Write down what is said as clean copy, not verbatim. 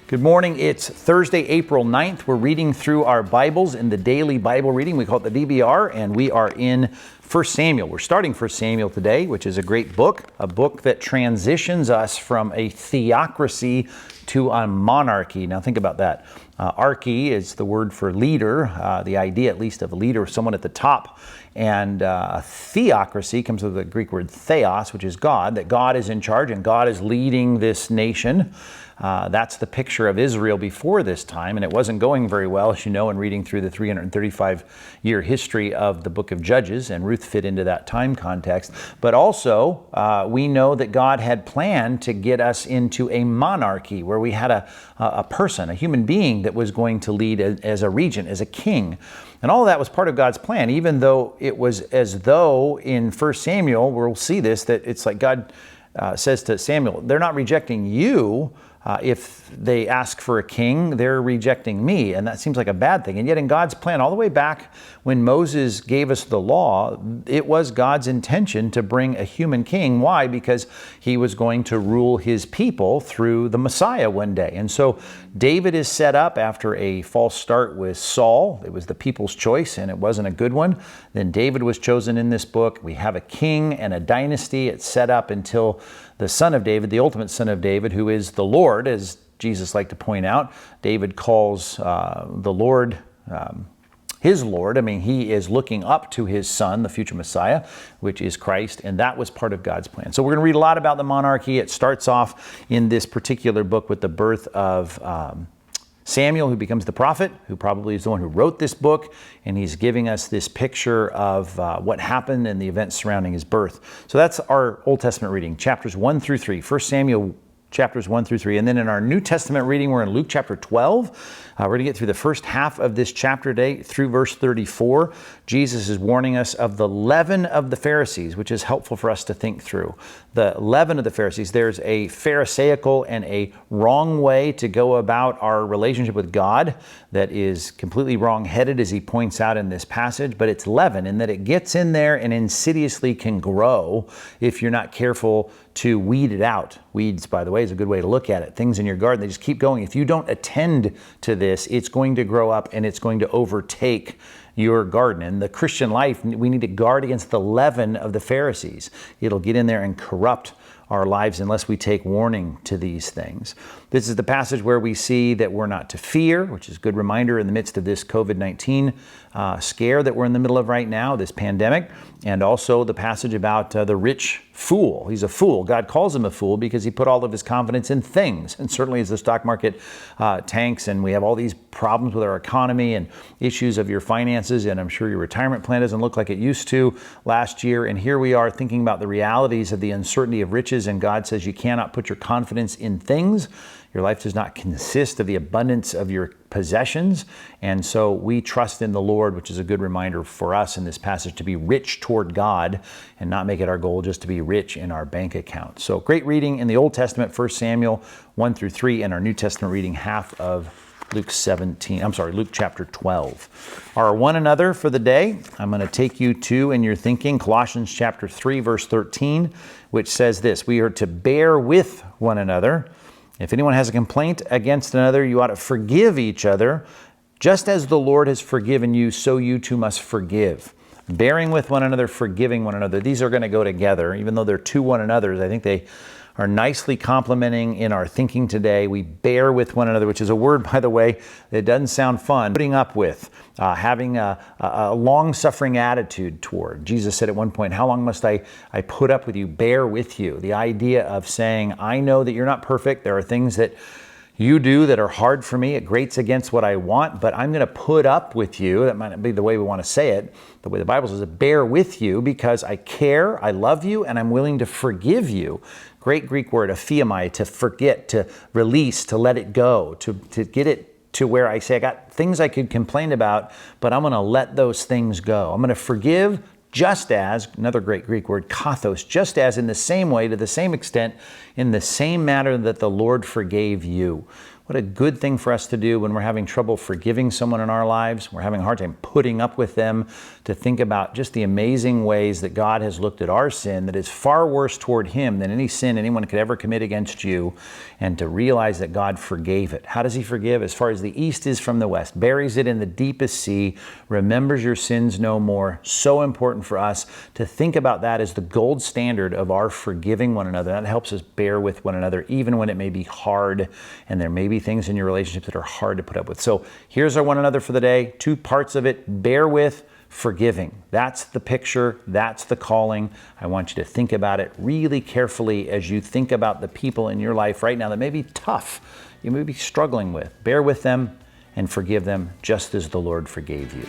Good morning. It's Thursday, April 9th. We're reading through our Bibles in the daily Bible reading. We call it the DBR, and we are in 1 Samuel. We're starting 1 Samuel today, which is a great book, a book that transitions us from a theocracy to a monarchy. Now think about that. Archy is the word for leader, the idea at least of a leader, someone at the top. And a theocracy comes from the Greek word theos, which is God, that God is in charge and God is leading this nation. That's the picture of Israel before this time, and it wasn't going very well, as you know, in reading through the 335-year history of the book of Judges, and Ruth fit into that time context. But also, we know that God had planned to get us into a monarchy, where we had a person, a human being that was going to lead as a regent, as a king. And all of that was part of God's plan, even though it was as though in 1 Samuel, we'll see this, that it's like God says to Samuel, they're not rejecting you. If they ask for a king, they're rejecting me. And that seems like a bad thing. And yet in God's plan, all the way back when Moses gave us the law, it was God's intention to bring a human king. Why? Because he was going to rule his people through the Messiah one day. And so David is set up after a false start with Saul. It was the people's choice, and it wasn't a good one. Then David was chosen in this book. We have a king and a dynasty. It's set up until the son of David, the ultimate son of David, who is the Lord, as Jesus liked to point out. David calls the Lord his Lord. I mean, he is looking up to his son, the future Messiah, which is Christ, and that was part of God's plan. So we're going to read a lot about the monarchy. It starts off in this particular book with the birth of Samuel, who becomes the prophet, who probably is the one who wrote this book, and he's giving us this picture of what happened and the events surrounding his birth. So that's our Old Testament reading, chapters 1 through 3. 1 Samuel chapters 1 through 3. And then in our New Testament reading, we're in Luke chapter 12. We're going to get through the first half of this chapter today through verse 34. Jesus is warning us of the leaven of the Pharisees, which is helpful for us to think through. The leaven of the Pharisees, there's a Pharisaical and a wrong way to go about our relationship with God that is completely wrong-headed, as he points out in this passage, but it's leaven in that it gets in there and insidiously can grow if you're not careful to weed it out. Weeds, by the way, is a good way to look at it. Things in your garden, they just keep going. If you don't attend to this, it's going to grow up and it's going to overtake your garden. In the Christian life, we need to guard against the leaven of the Pharisees. It'll get in there and corrupt our lives unless we take warning to these things. This is the passage where we see that we're not to fear, which is a good reminder in the midst of this COVID-19 scare that we're in the middle of right now, this pandemic, and also the passage about the rich fool. He's a fool. God calls him a fool because he put all of his confidence in things. And certainly as the stock market tanks and we have all these problems with our economy and issues of your finances, and I'm sure your retirement plan doesn't look like it used to last year. And here we are thinking about the realities of the uncertainty of riches, and God says you cannot put your confidence in things. Your life does not consist of the abundance of your possessions. And so we trust in the Lord, which is a good reminder for us in this passage to be rich toward God and not make it our goal just to be rich in our bank account. So great reading in the Old Testament, 1 Samuel 1 through 3, and our New Testament reading, half of Luke chapter 12. Our one another for the day, I'm going to take you to, in your thinking, Colossians chapter 3, verse 13, which says this: we are to bear with one another. If anyone has a complaint against another, you ought to forgive each other. Just as the Lord has forgiven you, so you too must forgive. Bearing with one another, forgiving one another. These are going to go together. Even though they're to one another's, I think they are nicely complementing in our thinking today. We bear with one another, which is a word, by the way, that doesn't sound fun. Putting up with, having a long-suffering attitude toward. Jesus said at one point, how long must I put up with you, bear with you? The idea of saying, I know that you're not perfect. There are things that you do that are hard for me. It grates against what I want, but I'm going to put up with you. That might not be the way we want to say it. The way the Bible says it, bear with you because I care, I love you, and I'm willing to forgive you. Great Greek word, aphiamai, to forget, to release, to let it go, to get it to where I say, I got things I could complain about, but I'm going to let those things go. I'm going to forgive just as, another great Greek word, kathos, just as in the same way, to the same extent, in the same manner that the Lord forgave you. What a good thing for us to do when we're having trouble forgiving someone in our lives, we're having a hard time putting up with them, to think about just the amazing ways that God has looked at our sin that is far worse toward Him than any sin anyone could ever commit against you, and to realize that God forgave it. How does He forgive? As far as the east is from the west, buries it in the deepest sea, remembers your sins no more. So important for us to think about that as the gold standard of our forgiving one another. That helps us bear with one another, even when it may be hard, and there may be things in your relationships that are hard to put up with. So here's our one another for the day. 2 parts of it: bear with, forgiving. That's the picture. That's the calling. I want you to think about it really carefully as you think about the people in your life right now that may be tough, you may be struggling with. Bear with them and forgive them just as the Lord forgave you.